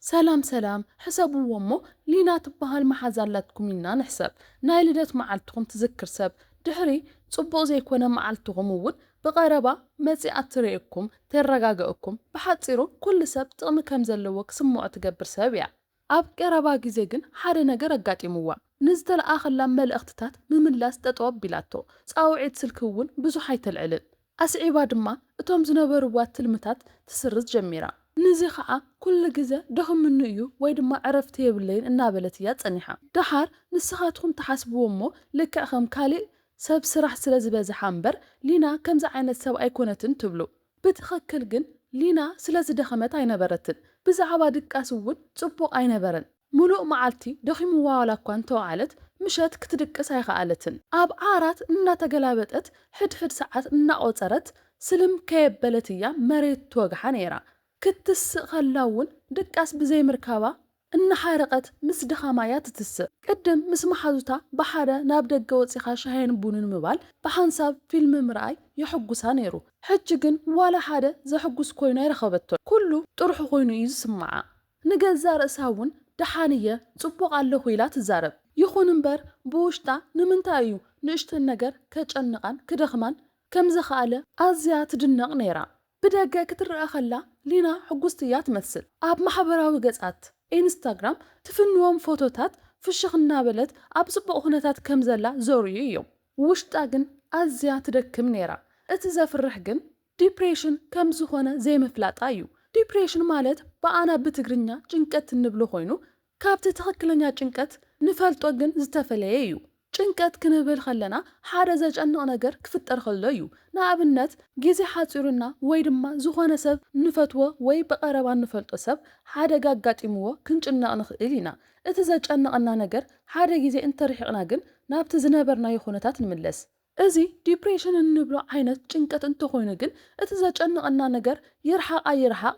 سلام سلام حسابو ومو لينات بهال محازالاتكم إنا نحسب نايلدت معالتكم تذكر سب دحري صبو زي كونا معالتكم ون بغربا مزي أتريكم ترغاقكم بحاتصيرو كل سب تغم كمزلوك سمو أتقبر سابيع أب قربا جيزيقن حاري نقر أقاتي موا نزدل آخر لما الأختتات مملاس تتوب بلاتو ساوعيد سلكوون بزو حيت العلل أسعيبا دما اتوم زنبروات تلمتات تسرز جميرا نزي خاء كل جزء دخم منو يو ويد ما عرفت يبلين النابلتيات أنيحة دحار نسخاتهم تحسبوا مو لك أخم كالي سب سرح سلازباز حامبر لينا كم زعينة سو أيكونتن تبلو بتخكل جن لينا سلاز دخمت عين برتن بزعبا دكاسون تصبو عين برن ملوء معالتي دخم والا كوانتو عالت مشات كتدك سايخة عالتن أب عارات إنا تقلابتت حد ساعات إنا أوترت سلم كيب بلتيا مريت توقع نيرا كتس خلاون دقاس بزي مركبة إن حارقت مس دخامايات تتس قدم مس محازوتا بحادة نابدق وصيخا شهين بونن مبال بحانساب فيلم مراي يحقوسا نيرو حجقن ولا حادة زحقوس كوينو يرخبتو كله طرحو كوينو يزسمعا نقزا رأساون دحانية تصبوغ على خويلات الزارب يخون مبر بوشتا نمنتايو نشت النقر كجنقان كدخمان كم زخالة أزيا تدنق نيرا بدقة كتر أخلا لينا حقوستيات تمثل أب محبراوي قصات إنستغرام تفنوهم فوتوتات في الشغل بلد أب صبق أخناتات كمزلا زوري يوم وشتاقن أزيا تدكم نيرا اتزاف الرحقن ديبريشن كم زخونة زي مفلات أيو ديبريشن مالت بقانا بتقرنيا جنكت النبلو خوينو كابت تخكلنيا جنكت نفالتوقن زتفلييو ጭንቀት ክንብል خلنا ሓደ ዘጨንቕ ነገር ክፍጠር ከሎ እዩ ንኣብነት ግዜ ሓፂሩና ወይ ድማ ዝኾነ ሰብ ንፈትዎ ወይ በቀረባ ንፈልጦ ሰብ ሓደጋ ኣጋጢምዎ ክንጭነቕ ንኽእል ኢና እቲ ዘጨንቐና ነገር ሓደ ግዜ እንተርሒቕና ግን ናብቲ ዝነበርናዮ ኩነታት ንምለስ እዚ ዲፕሬሽን እንብሎ ዓይነት ጭንቀት እንተኾይኑ ግን እቲ ዘጨንቐና ነገር ይርሓቕ ኣይርሓቕ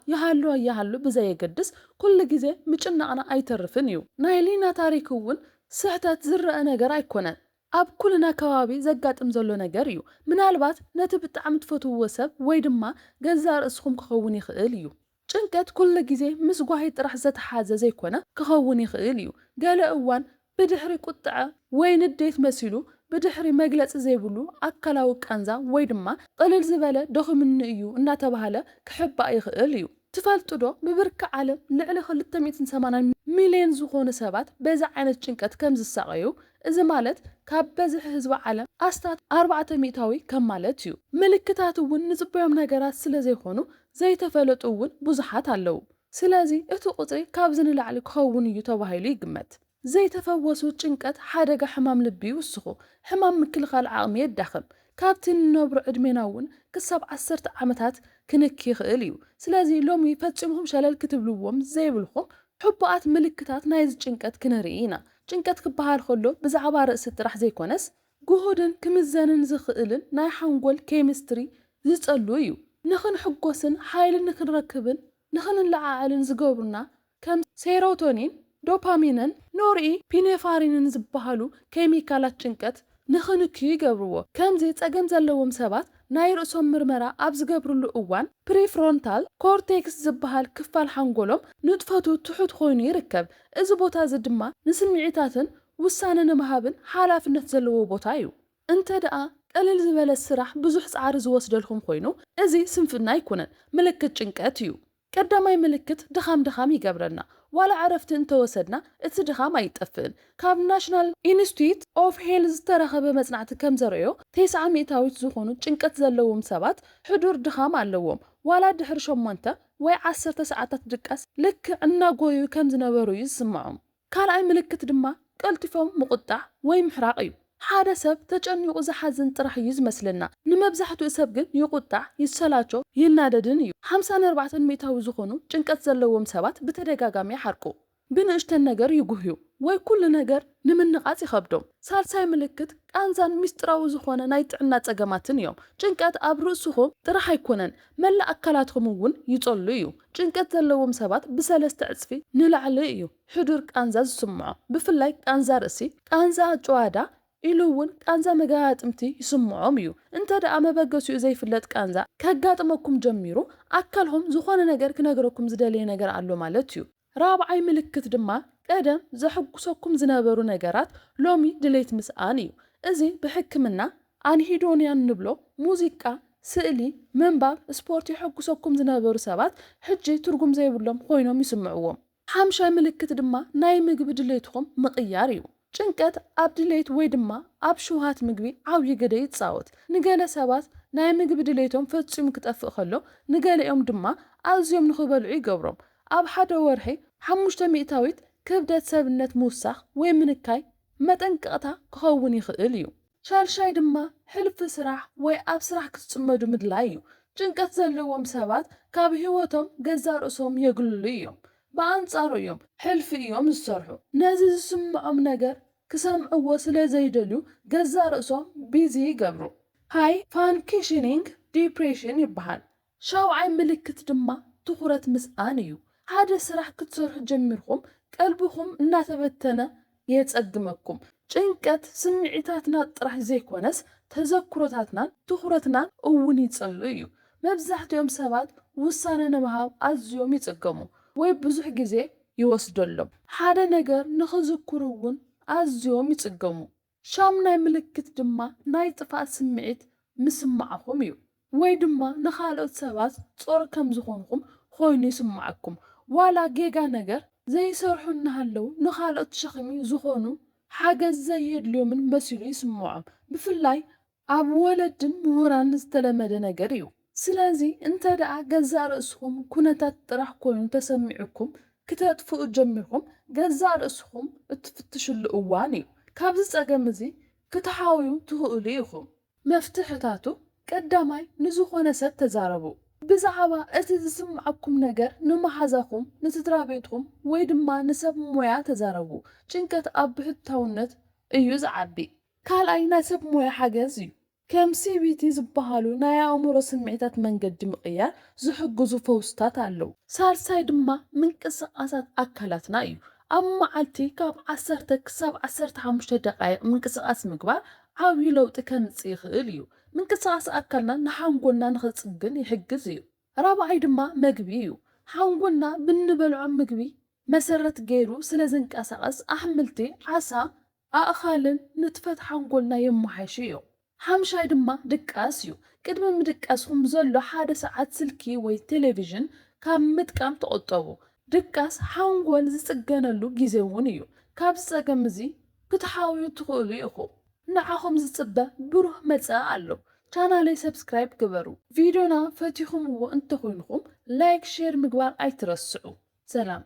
ይሃሉ ብዘየገድስ ኩሉ ግዜ ምጭናቕና ኣይተርፍን እዩ ናይ ሊና ታሪክ እውን ስሕተት ዝረአ ነገር ኣይኮነን ኣብ ኩልና ከባቢ ዘጋጥም ዘሎ ነገር እዩ ምናልባት ነቲ ብጣዕሚ ትፈትውዎ ሰብ ወይ ድማ ገዛ ርእስኩም ክኸውን ይኽእል እዩ ጭንቀት ኩሉ ግዜ ምስ ጓሂ ጥራሕ ዘተሓዘ ዘይኮነ ክኸውን ይኽእል እዩ ገለ እዋን ብድሕሪ ቁጥዐ ወይ ንዴት መሲሉ ብድሕሪ መግለጽ ዘይብሉ ኣካላዊ ቃንዛ ወይ ድማ ቅልል ዝበለ ደኽምኒ እዩ እናተባሃለ ክሕባእ ይኽእል እዩ تفلتو دو ببرك عالم لعلى 280 مليون زخون سبات بزع عين ጭንቀት كم زساقيو إذا مالت كاب بزح حزب عالم أستات 400 كم مالتيو ملكتاتو ون نزبيهم نجارات سلازي خونو زي تفلتو ون بزحات علو سلازي اتو قطري كاب زن لعلك خوون يتوهيلو يقمت زي تفوسو ጭንቀት حادقة حمام لبي وسخو حمام مكل خال عامية داخم كابتن نبر ادميناون كسب 10 عامتات كنك يخእል እዩ ስለዚ ሎሚ ፈጽምኩም ሸለል ክትብልዎም ዘይብልኩም ሕቡኣት ምልክታት ናይዚ ጭንቀት ክንርኢና ጭንቀት ክበሃል ከሎ ብዛዕባ ርእሲ ጥራሕ ዘይኮነስ ጉሁድን ክምዘንን ዝኽእልን ናይ ሓንጎል ኬሚስትሪ ዝጸሉ እዩ ንኽንሕጎስን ሓይልን ንኽንረክብን ንኽንለዓዓልን ዝገብሩና ከም ሴሮቶኒን ዶፓሚንን ኖርኢፒኔፍሪንን ዝበሃሉ ኬሚካላት ጭንቀት ንኽንክዩ ይገብርዎ ከምዚ ፀገም ዘለዎም ሰባት ናይ ርእሶም ምርመራ ኣብ ዝገብሩሉ እዋን ፕሪፍሮንታል ኮርቴክስ ዝበሃል ክፋል ሓንጎሎም ንጥፈቱ ትሑት ኮይኑ ይርከብ እዚ ቦታ እዚ ድማ ንስምዒታትን ውሳነ ንምሃብን ሓላፍነት ዘለዎ ቦታ እዩ እንተ ደኣ ቀሊል ዝበለ ስራሕ ብዙሕ ጻዕሪ ዝወስደልኩም ኮይኑ እዚ ስንፍና ኣይኮነን ምልክት ጭንቀት እዩ ቀዳማይ ምልክት ድኻም ይገብረና ዋላ ዓረፍት እንተወሰድና እቲ ድኻም ኣይጠፍእን ካብ ናሽናል ኢንስቲትዩት ኦፍ ሄልዝ ተረኸበ መጽናዕቲ ከም ዘርአዮ 900 ዝኾኑ ጭንቀት ዘለዎም ሰባት ሕዱር ድኻም ኣለዎም ዋላ ድሕሪ 8 ወይ 10 ሰዓታት ድቃስ ልክ እናጎዩ ከም ዝነበሩ ይስምዖም ካልኣይ ምልክት ድማ ቀልጢፎም ምቁጣዕ ወይ ምሕራቅ እዩ ሓደ ሰብ ተጨኒቁ ዝሓዝን ጥራሕ እዩ ዝመስለና ንመብዛሕትኡ ሰብ ግን ይቁጣዕ ይሰላቾ ይናደድን እዩ 54% ዝኾኑ ጭንቀት ዘለዎም ሰባት ብተደጋጋሚ ይሓርቁ ብንእሽተን ነገር ይጉህዩ ወይ ኩሉ ነገር ንምንቃጽ ይኸብዶም ሳልሳይ ምልክት ቃንዛን ሚስጥራዊ ዝኾነ ናይ ጥዕና ፀገማትን እዮም ጭንቀት ኣብ ርእስኹም ጥራሕ ኣይኮነን መላእ ኣካላትኩም እውን ይጸሉ እዩ ጭንቀት ዘለዎም ሰባት ብሰለስተ ዕጽፊ ንላዕሊ እዩ ሕዱር ቃንዛ ዝስምዖ ብፍላይ ቃንዛ ርእሲ ቃንዛ ጨዋዳ ኢሉውን ቃንዛ መጋጥምቲ ይስምዖም እዩ እንተ ደኣ መበገሲኡ ዘይፍለጥ ቃንዛ ከጋጥመኩም ጀሚሩ ኣካልኩም ዝኾነ ነገር ክነግረኩም ዝደልየ ነገር ኣሎ ማለት እዩ رابعي ملكت دما قدم زحقسكم زنبرو نجرات لومي دليت مسآنيو ازي بحكمنا አንሂዶንያን ንብሎ ሙዚቃ ስእሊ መንባብ ስፖርት ይሕጉሰኩም ዝነበሩ ሰባት ሕጂ ትርጉም ዘይብሎም ኮይኖም ይስምዕዎም ሓምሻይ ምልክት ድማ ናይ ምግቢ ድሌትኩም ምቅያር እዩ ጭንቀት ኣብ ድሌት ወይ ድማ ኣብ ሽውሃት ምግቢ ዓብይ ግደ ይጻወት ንገለ ሰባት ናይ ምግቢ ድሌቶም ፈጽሙ ክጠፍእ ከሎ ንገለኦም ድማ ኣዝዮም ንኽበልዑ ይገብሮም ኣብ ሓደ ወርሒ 500 ክብደት ሰብነት ምውሳኽ ወይ ምንካይ መጠንቀቕታ ክኸውን ይኽእል እዩ ሻልሻይ ድማ ሕልፍ ስራሕ ወይ ኣብ ስራሕ ክትጽመዱ ምድላይ እዩ ጭንቀት ዘለዎም ሰባት ካብ ህይወቶም ገዛ ርእሶም የግልሉ እዮም በአንጻሩ እዮም ሕልፍ እዮም ዝሰርሑ ነዚ ዝስምዖም ነገር ክሰምዕዎ ስለ ዘይደልዩ ገዛ ርእሶም ቢዚ ይገብሩ ሃይ ፋንክሽኒንግ ዲፕሬሽን ይበሃል ሻውዓይ ምልክት ድማ ትኹረት ምስኣን እዩ ሓደ ስራሕ ክትሰርሑ ጀሚርኩም ቀልብኩም እናተበተነ የጸግመኩም ጭንቀት ስምዒታትና ጥራሕ ዘይኮነስ ተዘክሮታትናን ትኹረትናን እውን ይጽሉ እዩ መብዛሕትኦም ሰባት ውሳነ ንምሃብ ኣዝዮም ይጽገሙ ወይ ብዙሕ ግዜ ይወስደሎም ሓደ ነገር ንኽዝክሩ እውን ኣዝዮም ይጽገሙ ሻምናይ ምልክት ድማ ናይ ጥፋት ስምዒት ምስማዕኹም እዩ ወይ ድማ ንኻልኦት ሰባት ጾር ከም ዝኾንኩም ኮይኑ ይስማዓኩም ዋላ ጌጋ ነገር ዘይሰርሑ እናሃለው ንኻልኦት ሸኽሚ ዝኾኑ ሓገዝ ዘየድልዮምን መሲሉ ይስምዖም ብፍላይ ኣብ ወለድን ምሁራን ዝተለመደ ነገር እዩ ስለዚ እንተ ደኣ ገዛ ርእስኩም ኩነታት ጥራሕ ኮይኑ ተሰሚዑኩም ክተጥፍኡ ጀሚርኩም ገዛ ርእስኩም እትፍትሽሉ እዋን እዩ ካብዚ ፀገም እዚ ክትሓውዩ ትኽእሉ ኢኹም መፍትሕታቱ ቀዳማይ ንዝኾነ ሰብ ተዛረቡ ብዛዕባ እቲ ዝስምዓኩም ነገር ንመሓዛኩም ንስድራቤትኩም ወይ ድማ ንሰብ ሞያ ተዛረቡ ጭንቀት ኣብ ብሕታውነት እዩ ዝዓቢ ካልኣይ ናይ ሰብ ሞያ ሓገዝ እዩ ከም CBT ዝበሃሉ ናይ ኣእምሮ ስምዒታት መንገዲ ምቕያር ዝሕግዙ ፈውስታት ኣለው ሳልሳይ ድማ ምንቅስቓሳት ኣካላትና እዩ ኣብ መዓልቲ ካብ 10 ክሳብ 15 ደቂቕ ምንቅስቓስ ምግባር ዓብዪ ለውጢ ከምጽእ ይኽእል እዩ ምንቅስቓስ ኣካልና ንሓንጎልና ንኽጽግን ይሕግዝ እዩ ራብዓይ ድማ ምግቢ እዩ ሓንጎልና ብንበልዖ ምግቢ መሰረት ገይሩ ስለ ዝንቀሳቐስ ኣሕምልቲ ዓሳ ኣእኻልን ንጥፈት ሓንጎልና የመሓይሹ እዩ ሓምሻይ ድማ ድቃስ እዩ ቅድሚ ምድቃስኩም ዘሎ ሓደ ሰዓት ስልኪ ወይ ቴሌቪዥን ካብ ምጥቃም ተቆጠቡ ድቃስ ሓንጎል ዝጽገነሉ ግዜ እውን እዩ ካብ ፀገም እዚ ክትሓውዩ ትኽእሉ ኢኹም ንዓኹም ዝጽበ ብሩህ መጻእ ኣሎ ቻናለይ ሰብስክራይብ ግበሩ ቪዲዮና ፈቲኹምዎ እንተኾይንኩም ላይክ ሼር ምግባር ኣይትረስዑ ሰላም